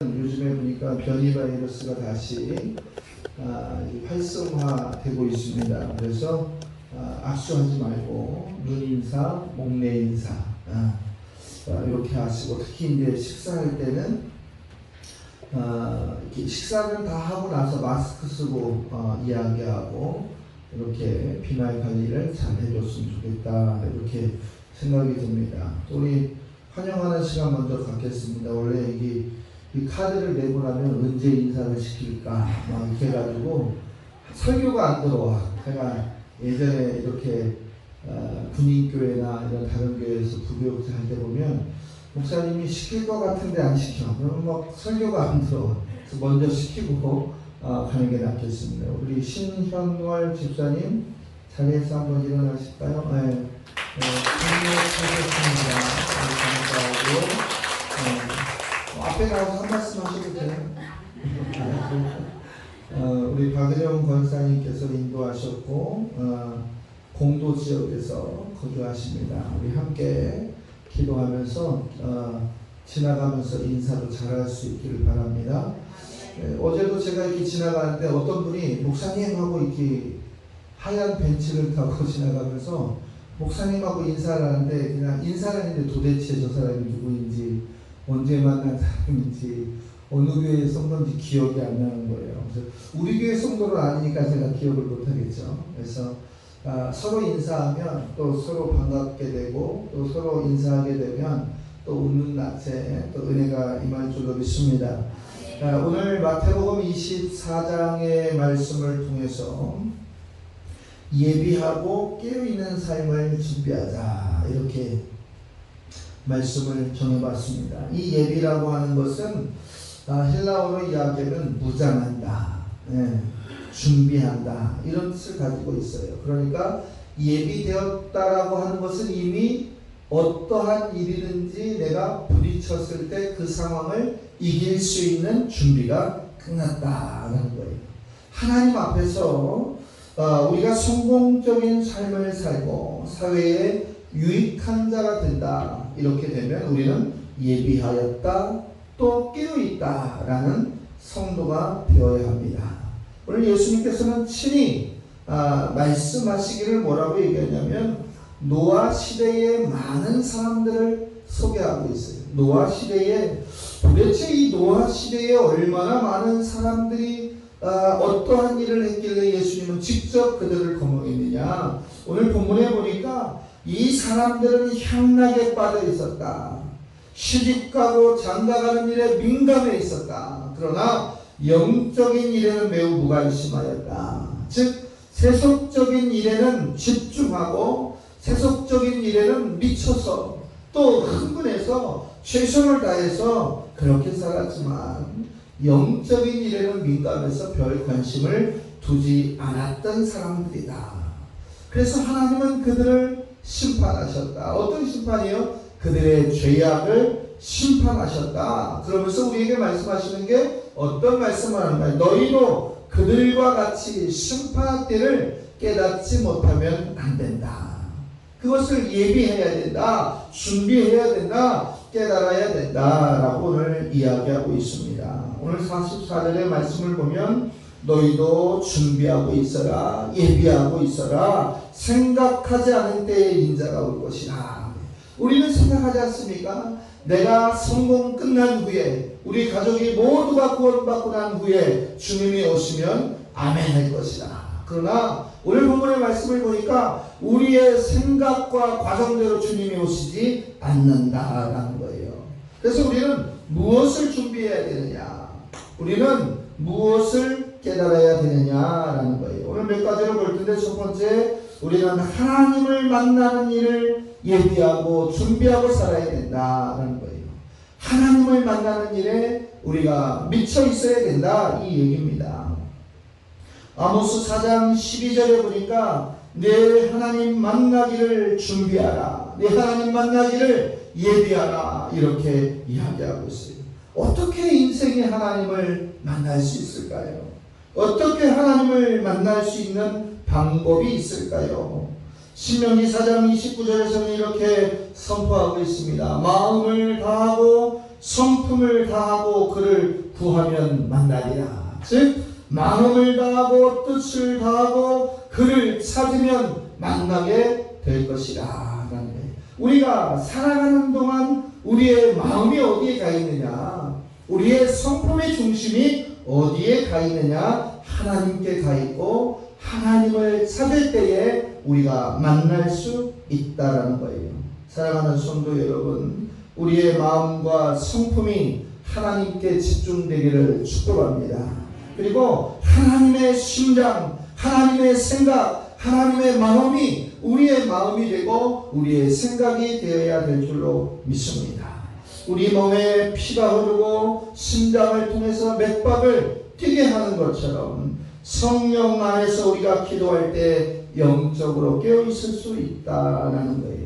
요즘에 보니까 변이 바이러스가 다시 활성화되고 있습니다. 그래서 악수하지 말고 눈 인사, 목내 인사 이렇게 하시고, 특히 이제 식사할 때는 이렇게 식사를 다 하고 나서 마스크 쓰고 이야기하고, 이렇게 비말 관리를 잘 해줬으면 좋겠다, 이렇게 생각이 듭니다. 우리 환영하는 시간 먼저 갖겠습니다. 원래 이 카드를 내고 나면 언제 인사를 시킬까 막 이렇게 해가지고 설교가 안 들어와. 제가 예전에 이렇게 군인교회나 이런 다른 교회에서 부교육자 할 때 보면 목사님이 시킬 것 같은데 안 시켜. 그러면 막 설교가 안 들어와. 그래서 먼저 시키고 가는 게 낫겠습니다. 우리 신현월 집사님 자리에서 한번 일어나실까요? 네. 축복하겠습니다. 감사하고. 앞에 나와서 한 말씀 하셔도 돼요. 우리 박은영 권사님께서 인도하셨고 공도 지역에서 거주하십니다. 우리 함께 기도하면서 지나가면서 인사도 잘할 수 있기를 바랍니다. 어제도 제가 이렇게 지나가는데 어떤 분이 목사님하고 이렇게 하얀 벤치를 타고 지나가면서 목사님하고 인사를 하는데 그냥 인사를 했는데 도대체 저 사람이 누구인지, 언제 만난 사람인지, 어느 교회에 성도인지 기억이 안 나는 거예요. 그래서 우리 교회 성도는 아니니까 제가 기억을 못 하겠죠. 그래서 서로 인사하면 또 서로 반갑게 되고, 또 서로 인사하게 되면 또 웃는 낮에 또 은혜가 임할 줄로 믿습니다. 오늘 마태복음 24장의 말씀을 통해서 예비하고 깨어있는 삶을 준비하자, 이렇게 말씀을 전해봤습니다. 이 예비라고 하는 것은 헬라어로 이야기하면 무장한다, 준비한다, 이런 뜻을 가지고 있어요. 그러니까 예비되었다라고 하는 것은 이미 어떠한 일이든지 내가 부딪혔을 때 그 상황을 이길 수 있는 준비가 끝났다라는 거예요. 하나님 앞에서 우리가 성공적인 삶을 살고 사회에 유익한 자가 된다, 이렇게 되면 우리는 예비하였다, 또 깨어있다 라는 성도가 되어야 합니다. 오늘 예수님께서는 친히 말씀하시기를 뭐라고 얘기하냐면 노아 시대의 많은 사람들을 소개하고 있어요. 노아 시대에, 도대체 이 노아 시대에 얼마나 많은 사람들이 어떠한 일을 했길래 예수님은 직접 그들을 거머쥐느냐. 오늘 본문에 보니까 이 사람들은 향락에 빠져 있었다. 시집가고 장가가는 일에 민감해 있었다. 그러나 영적인 일에는 매우 무관심하였다. 즉 세속적인 일에는 집중하고 세속적인 일에는 미쳐서 또 흥분해서 최선을 다해서 그렇게 살았지만 영적인 일에는 민감해서 별 관심을 두지 않았던 사람들이다. 그래서 하나님은 그들을 심판하셨다. 어떤 심판이요? 그들의 죄악을 심판하셨다. 그러면서 우리에게 말씀하시는 게 어떤 말씀을 하는가요? 너희도 그들과 같이 심판할 때를 깨닫지 못하면 안 된다. 그것을 예비해야 된다. 준비해야 된다. 깨달아야 된다 라고 오늘 이야기하고 있습니다. 오늘 44절의 말씀을 보면 너희도 준비하고 있어라, 예비하고 있어라, 생각하지 않은 때에 인자가 올 것이라. 우리는 생각하지 않습니까? 내가 성공 끝난 후에, 우리 가족이 모두가 구원받고 난 후에 주님이 오시면 아멘 할 것이다. 그러나 오늘 본문의 말씀을 보니까 우리의 생각과 과정대로 주님이 오시지 않는다라는 거예요. 그래서 우리는 무엇을 준비해야 되느냐, 우리는 무엇을 깨달아야 되느냐라는 거예요. 오늘 몇 가지로 볼 텐데, 첫 번째, 우리는 하나님을 만나는 일을 예비하고 준비하고 살아야 된다라는 거예요. 하나님을 만나는 일에 우리가 미쳐 있어야 된다, 이 얘기입니다. 아모스 4장 12절에 보니까 내 하나님 만나기를 준비하라, 내 하나님 만나기를 예비하라, 이렇게 이야기하고 있어요. 어떻게 인생의 하나님을 만날 수 있을까요? 어떻게 하나님을 만날 수 있는 방법이 있을까요? 신명기 4장 29절에서는 이렇게 선포하고 있습니다. 마음을 다하고 성품을 다하고 그를 구하면 만나리라. 즉 마음을 다하고 뜻을 다하고 그를 찾으면 만나게 될 것이라 라는 거예요. 우리가 살아가는 동안 우리의 마음이 어디에 가 있느냐, 우리의 성품의 중심이 어디에 가 있느냐, 하나님께 가 있고 하나님을 찾을 때에 우리가 만날 수 있다라는 거예요. 사랑하는 성도 여러분, 우리의 마음과 성품이 하나님께 집중되기를 축복합니다. 그리고 하나님의 심장, 하나님의 생각, 하나님의 마음이 우리의 마음이 되고 우리의 생각이 되어야 될 줄로 믿습니다. 우리 몸에 피가 흐르고 심장을 통해서 맥박을 뛰게 하는 것처럼 성령 안에서 우리가 기도할 때 영적으로 깨어있을 수 있다는 거예요.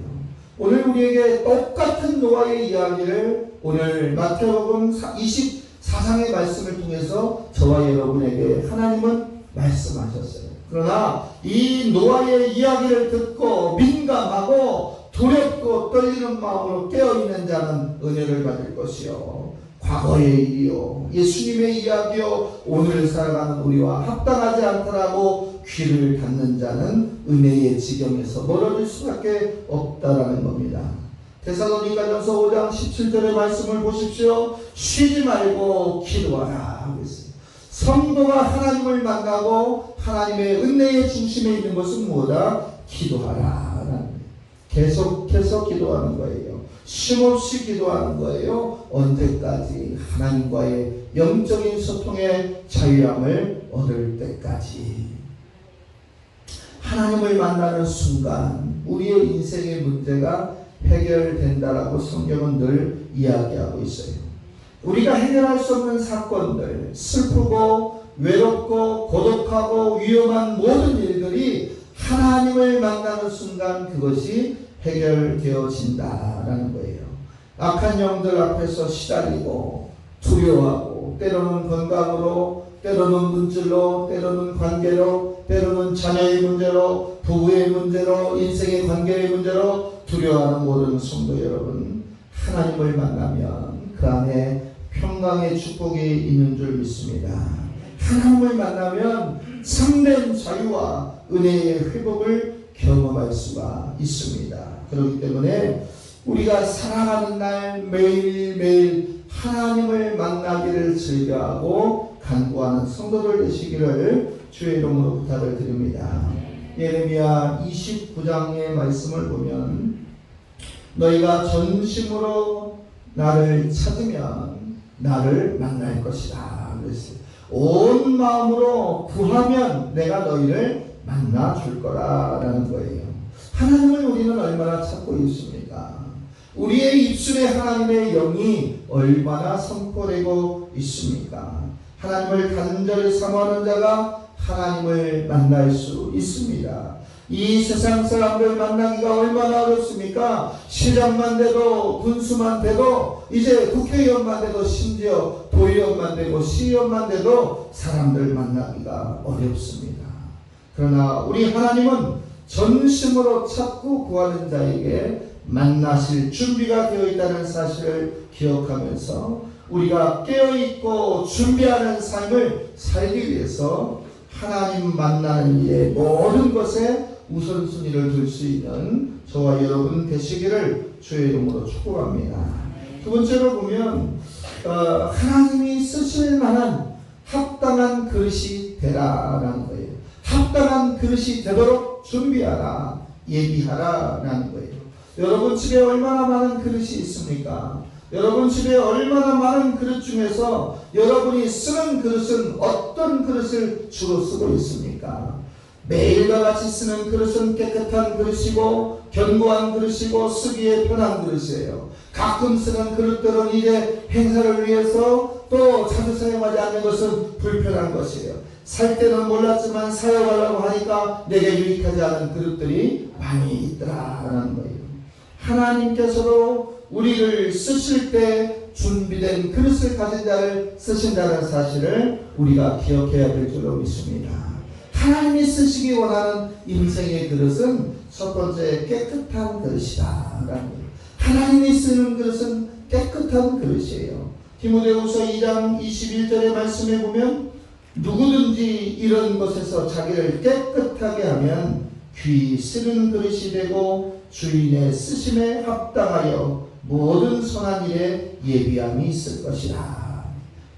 오늘 우리에게 똑같은 노아의 이야기를 오늘 마태복음 24장의 말씀을 통해서 저와 여러분에게 하나님은 말씀하셨어요. 그러나 이 노아의 이야기를 듣고 민감하고 두렵고 떨리는 마음으로 깨어있는 자는 은혜를 받을 것이요, 과거의 일이요, 예수님의 이야기요, 오늘을 살아가는 우리와 합당하지 않더라고 귀를 닫는 자는 은혜의 지경에서 멀어질 수밖에 없다라는 겁니다. 데살로니가전서 5장 17절의 말씀을 보십시오. 쉬지 말고 기도하라 하고 있어요. 성도가 하나님을 만나고 하나님의 은혜의 중심에 있는 것은 뭐다? 기도하라. 계속해서 기도하는 거예요. 쉼없이 기도하는 거예요. 언제까지? 하나님과의 영적인 소통의 자유함을 얻을 때까지. 하나님을 만나는 순간 우리의 인생의 문제가 해결된다라고 성경은 늘 이야기하고 있어요. 우리가 해결할 수 없는 사건들, 슬프고 외롭고 고독하고 위험한 모든 일들이 하나님을 만나는 순간 그것이 해결되어진다라는 거예요. 악한 영들 앞에서 시달리고 두려워하고 때로는 건강으로, 때로는 문질로, 때로는 관계로, 때로는 자녀의 문제로, 부부의 문제로, 인생의 관계의 문제로 두려워하는 모든 성도 여러분, 하나님을 만나면 그 안에 평강의 축복이 있는 줄 믿습니다. 하나님을 만나면 참된 자유와 은혜의 회복을 경험할 수가 있습니다. 그렇기 때문에 우리가 살아가는 날 매일매일 하나님을 만나기를 즐겨하고 간구하는 성도들 되시기를 주의 이름으로 부탁을 드립니다. 예레미야 29장의 말씀을 보면 너희가 전심으로 나를 찾으면 나를 만날 것이다. 그랬어요. 온 마음으로 구하면 내가 너희를 만나 줄 거라라는 거예요. 하나님을 우리는 얼마나 찾고 있습니까? 우리의 입술에 하나님의 영이 얼마나 선포되고 있습니까? 하나님을 간절히 사모하는 자가 하나님을 만날 수 있습니다. 이 세상 사람들 만나기가 얼마나 어렵습니까? 시장만 돼도, 군수만 돼도, 이제 국회의원만 돼도, 심지어 도의원만 되고 시의원만 돼도 사람들 만나기가 어렵습니다. 그러나 우리 하나님은 전심으로 찾고 구하는 자에게 만나실 준비가 되어 있다는 사실을 기억하면서 우리가 깨어있고 준비하는 삶을 살기 위해서 하나님 만나는 일에 모든 것에 우선순위를 둘 수 있는 저와 여러분 되시기를 주의 이름으로 축복합니다. 두 번째로 보면 하나님이 쓰실 만한 합당한 그릇이 되라라는 거예요. 합당한 그릇이 되도록 준비하라, 예비하라라는 거예요. 여러분 집에 얼마나 많은 그릇이 있습니까? 여러분 집에 얼마나 많은 그릇 중에서 여러분이 쓰는 그릇은 어떤 그릇을 주로 쓰고 있습니까? 매일과 같이 쓰는 그릇은 깨끗한 그릇이고 견고한 그릇이고 쓰기에 편한 그릇이에요. 가끔 쓰는 그릇들은 이제 행사를 위해서 또 자주 사용하지 않는 것은 불편한 것이에요. 살 때는 몰랐지만 사용하려고 하니까 내게 유익하지 않은 그릇들이 많이 있더라라는 거예요. 하나님께서도 우리를 쓰실 때 준비된 그릇을 가진 자를 쓰신다는 사실을 우리가 기억해야 될 줄로 믿습니다. 하나님이 쓰시기 원하는 인생의 그릇은 첫 번째 깨끗한 그릇이다. 하나님이 쓰는 그릇은 깨끗한 그릇이에요. 디모데후서 2장 21절의 말씀에 보면 누구든지 이런 것에서 자기를 깨끗하게 하면 귀 쓰는 그릇이 되고 주인의 쓰심에 합당하여 모든 선한 일에 예비함이 있을 것이라.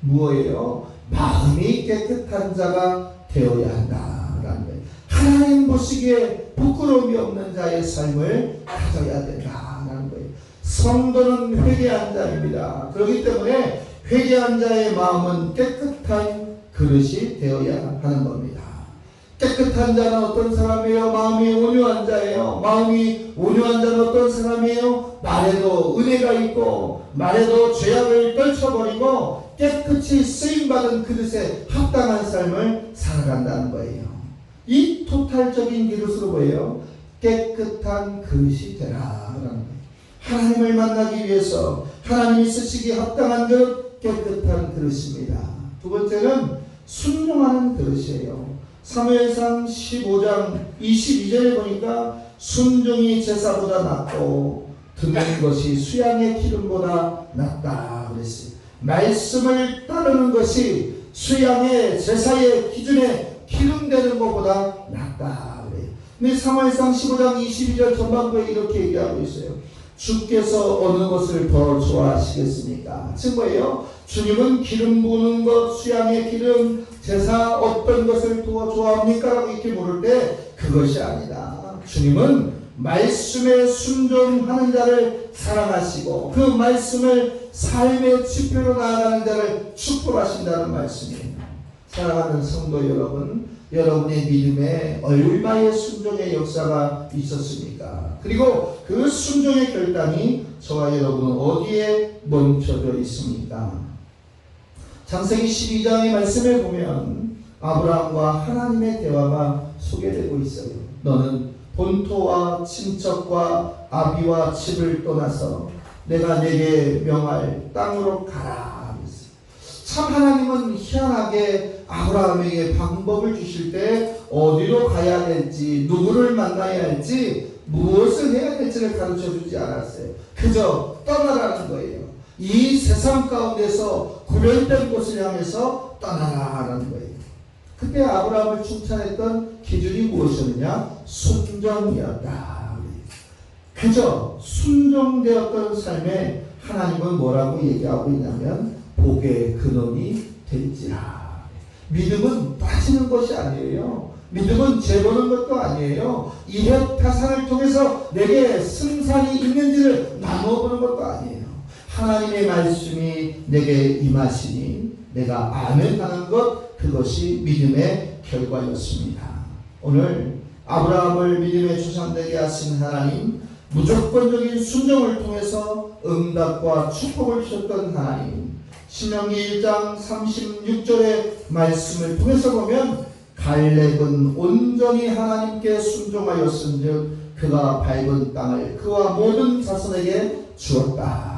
무엇이에요? 마음이 깨끗한 자가 되어야 한다라는 거예요. 하나님 보시기에 부끄러움이 없는 자의 삶을 가져야 된다라는 거예요. 성도는 회개한 자입니다. 그렇기 때문에 회개한 자의 마음은 깨끗한 그릇이 되어야 하는 겁니다. 깨끗한 자는 어떤 사람이에요? 마음이 온유한 자예요. 마음이 온유한 자는 어떤 사람이에요? 말에도 은혜가 있고 말에도 죄악을 떨쳐버리고 깨끗이 쓰임받은 그릇에 합당한 삶을 살아간다는 거예요. 이 토탈적인 그릇으로 뭐예요? 깨끗한 그릇이 되라라는 거예요. 하나님을 만나기 위해서 하나님이 쓰시기에 합당한 그릇, 깨끗한 그릇입니다. 두 번째는 순종하는 그릇이에요. 사무엘상 15장 22절에 보니까 순종이 제사보다 낫고 듣는 것이 수양의 기름보다 낫다 그랬어요. 말씀을 따르는 것이 수양의 제사의 기준에 기름되는 것보다 낫다 그래요. 근데 사무엘상 15장 22절 전반부에 이렇게 얘기하고 있어요. 주께서 어느 것을 더 좋아하시겠습니까? 즉 뭐예요? 주님은 기름 부는 것, 수양의 기름, 제사 어떤 것을 더 좋아합니까? 라고 이렇게 물을 때 그것이 아니다. 주님은 말씀에 순종하는 자를 사랑하시고 그 말씀을 삶의 지표로 나아가는 자를 축복하신다는 말씀이에요. 사랑하는 성도 여러분, 여러분의 믿음에 얼마의 순종의 역사가 있었습니까? 그리고 그 순종의 결단이 저와 여러분은 어디에 멈춰져 있습니까? 창세기 12장의 말씀에 보면 아브라함과 하나님의 대화가 소개되고 있어요. 너는 본토와 친척과 아비와 집을 떠나서 내가 내게 명할 땅으로 가라. 참 하나님은 희한하게 아브라함에게 방법을 주실 때 어디로 가야 될지, 누구를 만나야 할지, 무엇을 해야 될지를 가르쳐 주지 않았어요. 그저 떠나라는 거예요. 이 세상 가운데서 구별된 곳을 향해서 떠나라는 거예요. 그때 아브라함을 칭찬했던 기준이 무엇이었느냐? 순종이었다. 그저 순종되었던 삶에 하나님은 뭐라고 얘기하고 있냐면 복의 근원이 될지라. 믿음은 빠지는 것이 아니에요. 믿음은 재보는 것도 아니에요. 이력타산을 통해서 내게 승산이 있는지를 나눠보는 것도 아니에요. 하나님의 말씀이 내게 임하시니 내가 아멘하는 것, 그것이 믿음의 결과였습니다. 오늘 아브라함을 믿음의 조상되게 하신 하나님, 무조건적인 순종을 통해서 응답과 축복을 주셨던 하나님, 신명기 1장 36절의 말씀을 통해서 보면 갈렙은 온전히 하나님께 순종하였은즉 그가 밟은 땅을 그와 모든 자손에게 주었다.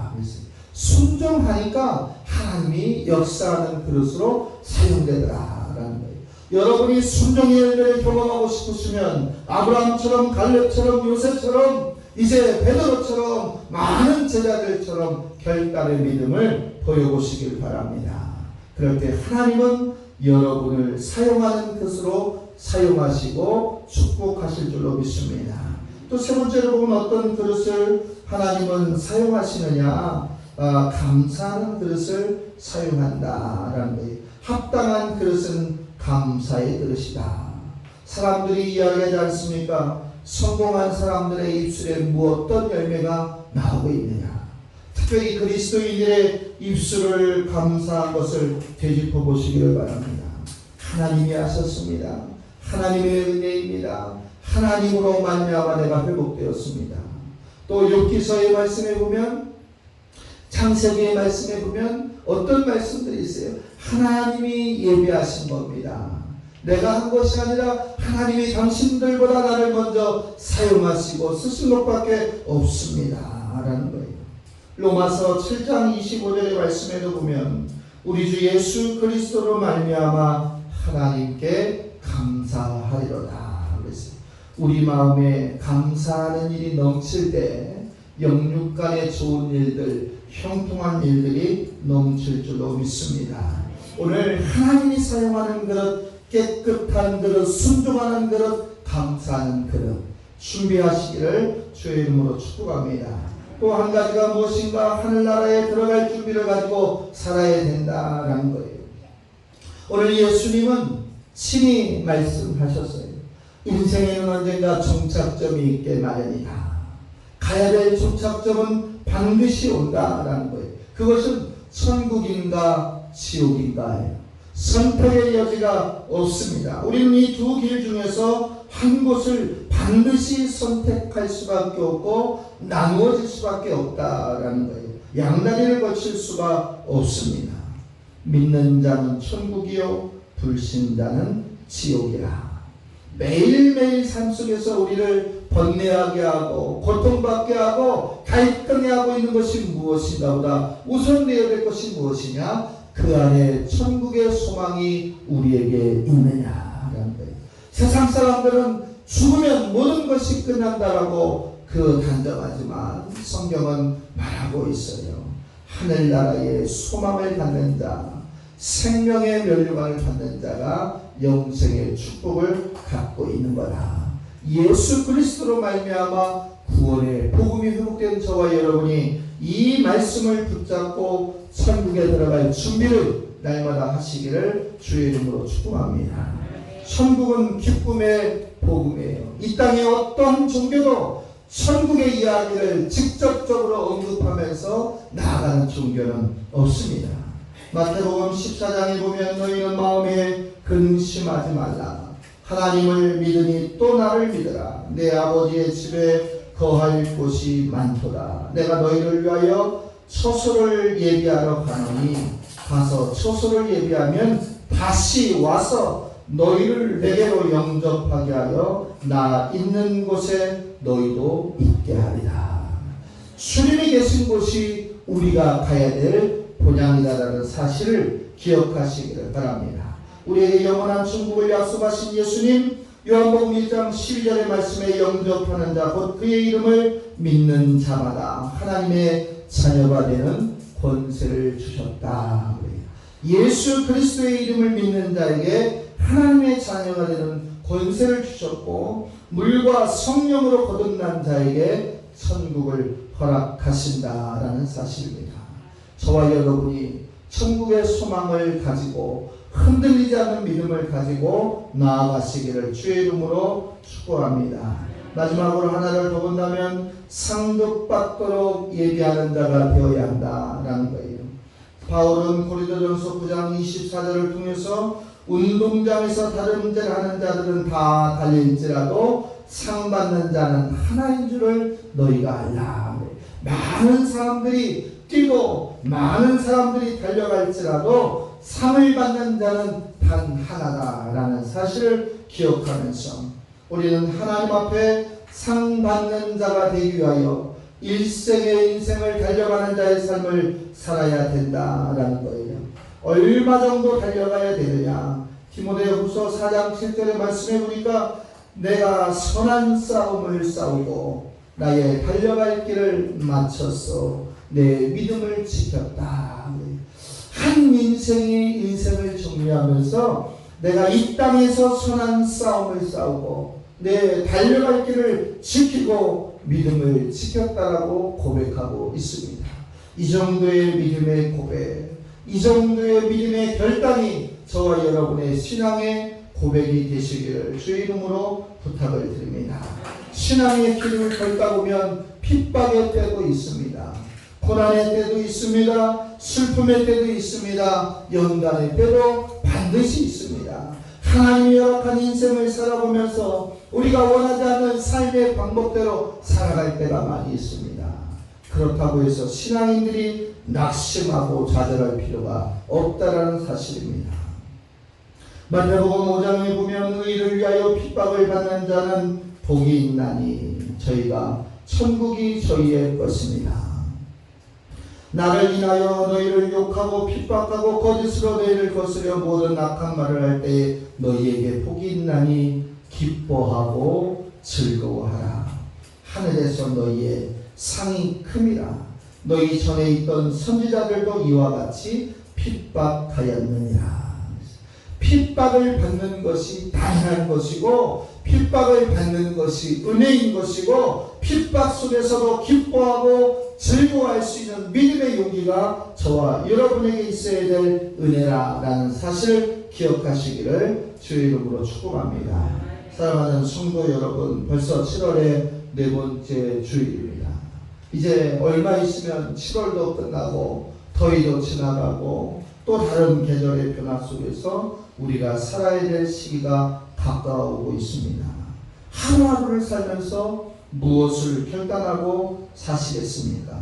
순종하니까 하나님이 역사하는 그릇으로 사용되더라라는 거예요. 여러분이 순종의 열매를 경험하고 싶으시면 아브라함처럼 갈렙처럼 요셉처럼 이제 베드로처럼 많은 제자들처럼 결단의 믿음을 보여보시길 바랍니다. 그럴 때 하나님은 여러분을 사용하는 것으로 사용하시고 축복하실 줄로 믿습니다. 또 세 번째로 보면 어떤 그릇을 하나님은 사용하시느냐? 감사하는 그릇을 사용한다라는 거예요. 합당한 그릇은 감사의 그릇이다. 사람들이 이야기하지 않습니까? 성공한 사람들의 입술에 어떤 열매가 나오고 있느냐? 특별히 그리스도인들의 입술을 감사한 것을 되짚어 보시기를 바랍니다. 하나님이 하셨습니다. 하나님의 은혜입니다. 하나님으로 말미암아 내가 회복되었습니다. 또 욥기서의 말씀에 보면, 창세기의 말씀에 보면 어떤 말씀들이 있어요? 하나님이 예비하신 겁니다. 내가 한 것이 아니라 하나님이 당신들보다 나를 먼저 사용하시고 쓰신 것밖에 없습니다 라는 거예요. 로마서 7장 25절의 말씀에도 보면 우리 주 예수 그리스도로 말미암아 하나님께 감사하리로다 그랬어요. 우리 마음에 감사하는 일이 넘칠 때 영육간의 좋은 일들, 형통한 일들이 넘칠 줄로 믿습니다. 오늘 하나님이 사용하는 그릇, 깨끗한 그릇, 순종하는 그릇, 감사하는 그릇 준비하시기를 주의 이름으로 축복합니다. 또 한 가지가 무엇인가? 하늘나라에 들어갈 준비를 가지고 살아야 된다라는 거예요. 오늘 예수님은 친히 말씀하셨어요. 인생에는 언젠가 종착점이 있게 마련이다. 가야 될 종착점은 반드시 온다라는 거예요. 그것은 천국인가 지옥인가예요. 선택의 여지가 없습니다. 우리는 이 두 길 중에서 한 곳을 반드시 선택할 수밖에 없고 나누어질 수밖에 없다라는 거예요. 양다리를 거칠 수가 없습니다. 믿는 자는 천국이요 불신자는 지옥이라. 매일매일 삶 속에서 우리를 번뇌하게 하고 고통받게 하고 갈등해 하고 있는 것이 무엇인가 보다 우선되어야 될 것이 무엇이냐? 그 안에 천국의 소망이 우리에게 있느냐라는 거예요. 세상 사람들은 죽으면 모든 것이 끝난다라고 단정하지만 성경은 말하고 있어요. 하늘나라의 소망을 갖는 자, 생명의 면류관을 받는 자가 영생의 축복을 갖고 있는 거다. 예수 그리스도로 말미암아 구원의 복음이 회복된 저와 여러분이 이 말씀을 붙잡고 천국에 들어갈 준비를 날마다 하시기를 주의 이름으로 축복합니다. 천국은 기쁨의 복음이에요. 이 땅의 어떤 종교도 천국의 이야기를 직접적으로 언급하면서 나아가는 종교는 없습니다. 마태복음 14장에 보면 너희는 마음에 근심하지 말라. 하나님을 믿으니 또 나를 믿으라. 내 아버지의 집에 거할 곳이 많도다. 내가 너희를 위하여 처소를 예비하러 가노니 가서 처소를 예비하면 다시 와서 너희를 내게로 영접하게 하여 나 있는 곳에 너희도 있게 하리라. 주님이 계신 곳이 우리가 가야 될 본향이다라는 사실을 기억하시기를 바랍니다. 우리에게 영원한 천국을 약속하신 예수님, 요한복음 1장 12절의 말씀에 영접하는 자 곧 그의 이름을 믿는 자마다 하나님의 자녀가 되는 권세를 주셨다. 예수 그리스도의 이름을 믿는 자에게 하나님의 자녀가 되는 권세를 주셨고 물과 성령으로 거듭난 자에게 천국을 허락하신다라는 사실입니다. 저와 여러분이 천국의 소망을 가지고 흔들리지 않는 믿음을 가지고 나아가시기를 주의 이름으로 축복합니다. 마지막으로 하나를 더 본다면 상급받도록 예비하는 자가 되어야 한다라는 거예요. 바울은 고린도전서 9장 24절을 통해서 운동장에서 다름질 하는 자들은 다 달릴지라도 상 받는 자는 하나인 줄을 너희가 알라. 많은 사람들이 뛰고 많은 사람들이 달려갈지라도 상을 받는 자는 단 하나다라는 사실을 기억하면서 우리는 하나님 앞에 상 받는 자가 되기 위하여 일생의 인생을 달려가는 자의 삶을 살아야 된다라는 거예요. 얼마 정도 달려가야 되느냐? 디모데후서 4장 7절의 말씀에 보니까 내가 선한 싸움을 싸우고 나의 달려갈 길을 마쳤어. 내 믿음을 지켰다. 한 인생을 정리하면서 내가 이 땅에서 선한 싸움을 싸우고 내 달려갈 길을 지키고 믿음을 지켰다라고 고백하고 있습니다. 이 정도의 믿음의 고백, 이 정도의 믿음의 결단이 저와 여러분의 신앙의 고백이 되시기를 주의 이름으로 부탁을 드립니다. 신앙의 길을 걷다 보면 핍박의 때도 있습니다. 고난의 때도 있습니다. 슬픔의 때도 있습니다. 연단의 때도 반드시 있습니다. 하나님이 허락한 인생을 살아보면서 우리가 원하지 않는 삶의 방법대로 살아갈 때가 많이 있습니다. 그렇다고 해서 신앙인들이 낙심하고 좌절할 필요가 없다라는 사실입니다. 마태복음 5장에 보면 의를 위하여 핍박을 받는 자는 복이 있나니 저희가 천국이 저희의 것입니다. 나를 인하여 너희를 욕하고 핍박하고 거짓으로 너희를 거스려 모든 악한 말을 할 때에 너희에게 복이 있나니 기뻐하고 즐거워하라. 하늘에서 너희의 상이 큼이라. 너희 전에 있던 선지자들도 이와 같이 핍박하였느니라. 핍박을 받는 것이 당연한 것이고, 핍박을 받는 것이 은혜인 것이고, 핍박 속에서도 기뻐하고 즐거워할 수 있는 믿음의 용기가 저와 여러분에게 있어야 될 은혜라라는 사실을 기억하시기를 주의 이름으로 축복합니다. 사랑하는 성도 여러분, 벌써 7월의 네 번째 주일입니다. 이제 얼마 있으면 7월도 끝나고 더위도 지나가고 또 다른 계절의 변화 속에서 우리가 살아야 될 시기가 가까워오고 있습니다. 하루하루를 살면서 무엇을 결단하고 사시겠습니까?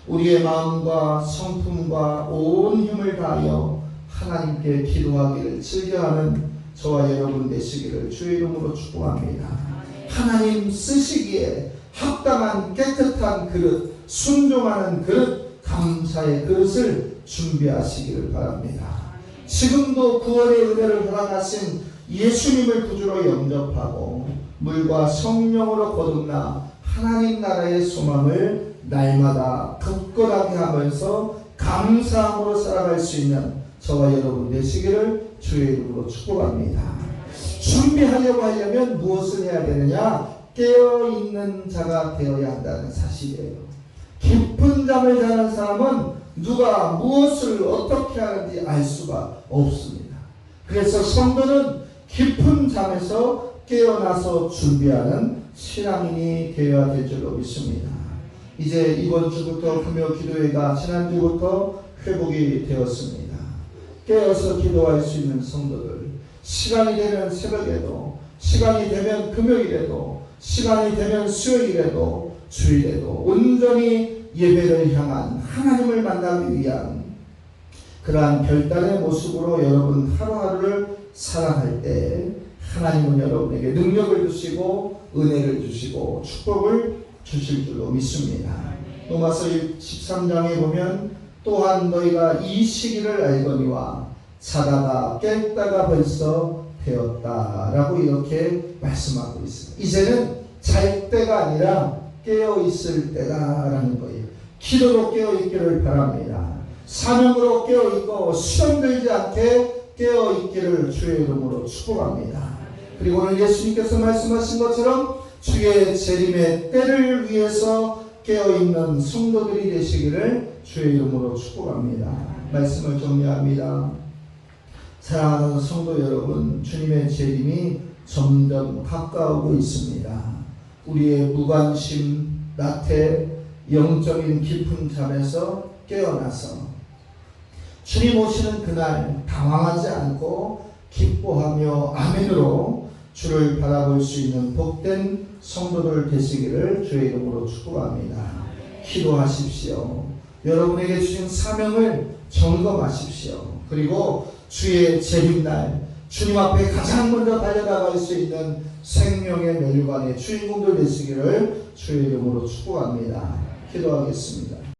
우리의 마음과 성품과 온 힘을 다하여 하나님께 기도하기를 즐겨하는 저와 여러분 되시기를 주의 이름으로 축복합니다. 하나님 쓰시기에 합당한 깨끗한 그릇, 순종하는 그릇, 감사의 그릇을 준비하시기를 바랍니다. 지금도 9월의 은혜를 허락하신 예수님을 구주로 영접하고 물과 성령으로 거듭나 하나님 나라의 소망을 날마다 굳건하게 하면서 감사함으로 살아갈 수 있는 저와 여러분 되시기를 주의 이름으로 축복합니다. 준비하려고 하려면 무엇을 해야 되느냐? 깨어있는 자가 되어야 한다는 사실이에요. 깊은 잠을 자는 사람은 누가 무엇을 어떻게 하는지 알 수가 없습니다. 그래서 성도는 깊은 잠에서 깨어나서 준비하는 신앙인이 되어야 될 줄로 믿습니다. 이제 이번 주부터 금요 기도회가 지난주부터 회복이 되었습니다. 깨어서 기도할 수 있는 성도들, 시간이 되면 새벽에도, 시간이 되면 금요일에도, 시간이 되면 수요일에도, 주일에도 온전히 예배를 향한 하나님을 만나기 위한 그러한 결단의 모습으로 여러분 하루하루를 살아갈 때 하나님은 여러분에게 능력을 주시고 은혜를 주시고 축복을 주실 줄로 믿습니다. 로마서 13장에 보면 또한 너희가 이 시기를 알거니와 자다가 깼다가 벌써 되었다라고 이렇게 말씀하고 있습니다. 이제는 잘 때가 아니라 깨어있을 때다라는 거예요. 기도로 깨어있기를 바랍니다. 사명으로 깨어있고 시험 들지 않게 깨어있기를 주의 이름으로 축복합니다. 그리고 오늘 예수님께서 말씀하신 것처럼 주의 재림의 때를 위해서 깨어있는 성도들이 되시기를 주의 이름으로 축복합니다. 말씀을 정리합니다. 사랑하는 성도 여러분, 주님의 재림이 점점 가까우고 있습니다. 우리의 무관심, 나태, 영적인 깊은 잠에서 깨어나서 주님 오시는 그날 당황하지 않고 기뻐하며 아멘으로 주를 바라볼 수 있는 복된 성도들 되시기를 주의 이름으로 축복합니다. 기도하십시오. 여러분에게 주신 사명을 점검하십시오. 그리고 주의 재림날 주님 앞에 가장 먼저 달려나갈 수 있는 생명의 멸관의 주인공들 되시기를 주의 이름으로 축복합니다. 기도하겠습니다.